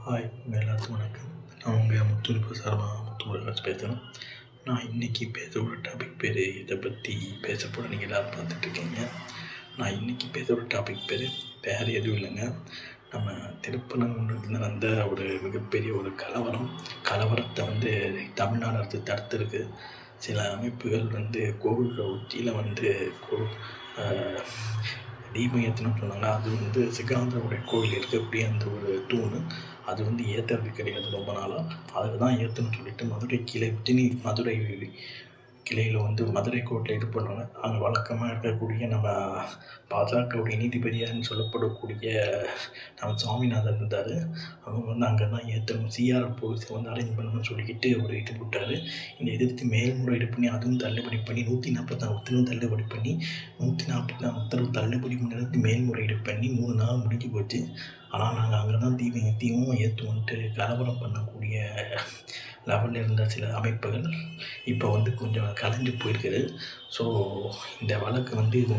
Hi எல்லாத்துக்கும் வணக்கம். நான் உங்கள் முத்துலிப்பு சார்பாக முத்துமுருகன் பேசுகிறேன். நான் இன்றைக்கி பேசுகிற டாபிக் பேர் இதை பற்றி பேச போகிற நீங்கள் எல்லோரும் பார்த்துட்ருக்கீங்க. நான் இன்றைக்கி பேசுகிற டாபிக் பேர் வேறு எதுவும் இல்லைங்க. நம்ம திருப்பரங்குன்றத்தில் நடந்த ஒரு மிகப்பெரிய ஒரு கலவரத்தை தமிழ்நாடு அரசு தடுத்திருக்கு. சில அமைப்புகள் கோவில்கள் உச்சியில் தீபம் ஏற்றணும்னு சொன்னாங்க. அது சிகாந்தருடைய கோவில் இருக்கக்கூடிய அந்த ஒரு தூண் அது ஏற்றுறது கிடையாது ரொம்ப நாளாக. அதில் தான் ஏற்றணும்னு சொல்லிட்டு மதுரை கிளை மதுரை கிளையில் மதுரை கோர்ட்டில் இது பண்ணுறாங்க. அங்கே வழக்கமாக இருக்கக்கூடிய நம்ம பாஜகவுடைய நீதிபதியார்னு சொல்லப்படக்கூடிய நம்ம சுவாமிநாதன் இருந்தார். அவங்க அங்கே தான் ஏற்றணும், சிஆர்எஃப் போலீஸை அரேஞ்ச் பண்ணணும்னு சொல்லிக்கிட்டு ஒரு இது விட்டார். இந்த எதிர்த்து மேல்முறையீடு பண்ணி அதுவும் தள்ளுபடி பண்ணி 144 உத்தரவு தள்ளுபடி பண்ணி 144 உத்தரவு தள்ளுபடி பண்ணி மேல்முறையீடு பண்ணி 3 நாள் முடிஞ்சு போச்சு. ஆனால் நாங்கள் அங்கே தான் தீபம் ஏற்றுவோன்ட்டு கலவரம் பண்ணக்கூடிய லெவலில் இருந்த சில அமைப்புகள் இப்போ கொஞ்சம் கலைஞ்சு போயிருக்குது. ஸோ இந்த வழக்கு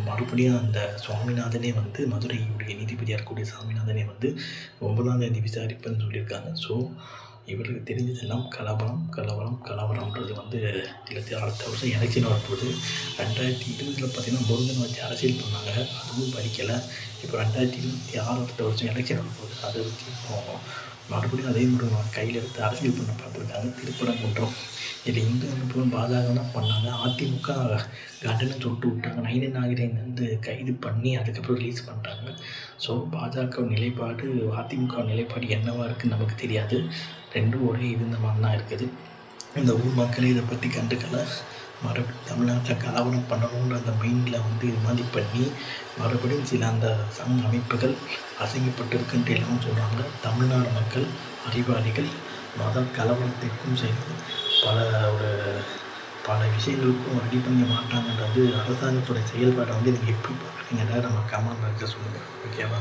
மறுபடியும் அந்த சுவாமிநாதனே மதுரையுடைய நீதிபதியாக இருக்கக்கூடிய சுவாமிநாதனே 9ஆம் தேதி விசாரிப்பேன்னு சொல்லியிருக்காங்க. ஸோ இவருக்கு தெரிஞ்சதெல்லாம் கலவரம்ன்றது அடுத்த வருஷம் எலெக்ஷன் வரப்போகுது. 2020 பார்த்திங்கன்னா முருகனை வச்சு அரசியல் பண்ணாங்க, அதுவும் படிக்கலை. இப்போ 2026 அடுத்த வருஷம் எலெக்ஷன் வரப்போகுது. அதை வச்சு இப்போ மறுபடியும் அதே முருகனை கையில் எடுத்து அரசியல் பண்ண பார்த்துருக்காங்க. திருப்பரங்குன்றம் இதில் இந்து அமைப்புகளும் பாஜக தான் பண்ணாங்க. அதிமுக கண்டனம் சொல்லிட்டு விட்டாங்க. நயினார் நாகேந்திரன் கைது பண்ணி அதுக்கப்புறம் ரிலீஸ் பண்ணிட்டாங்க. ஸோ பாஜக நிலைப்பாடு அதிமுக நிலைப்பாடு என்னவாக இருக்குதுன்னு நமக்கு தெரியாது. ரெண்டும் ஒரே இந்த மாதிரி தான் இருக்குது. இந்த ஊர் மக்களே இதை பற்றி கண்டுக்கலை. மறுபடியும் தமிழ்நாட்டில் கலவரம் பண்ணணுன்ற அந்த மைண்டில் இது மாதிரி பண்ணி மறுபடியும் சில அந்த சங்க அமைப்புகள் அசிங்கப்பட்டிருக்குன்ட்டு எல்லாம் சொல்கிறாங்க. தமிழ்நாடு மக்கள் அறிவாளிகள் கலவரத்திற்கும் சரி பல விஷயங்களுக்கும் ரெடி பண்ண மாட்டாங்கன்றது அரசாங்கத்தோட செயல்பாடை நீங்கள் எப்படி பார்க்குறீங்கன்றத நம்ம கமெண்ட் பாக்ஸில் சொல்லுங்கள். ஓகேவா?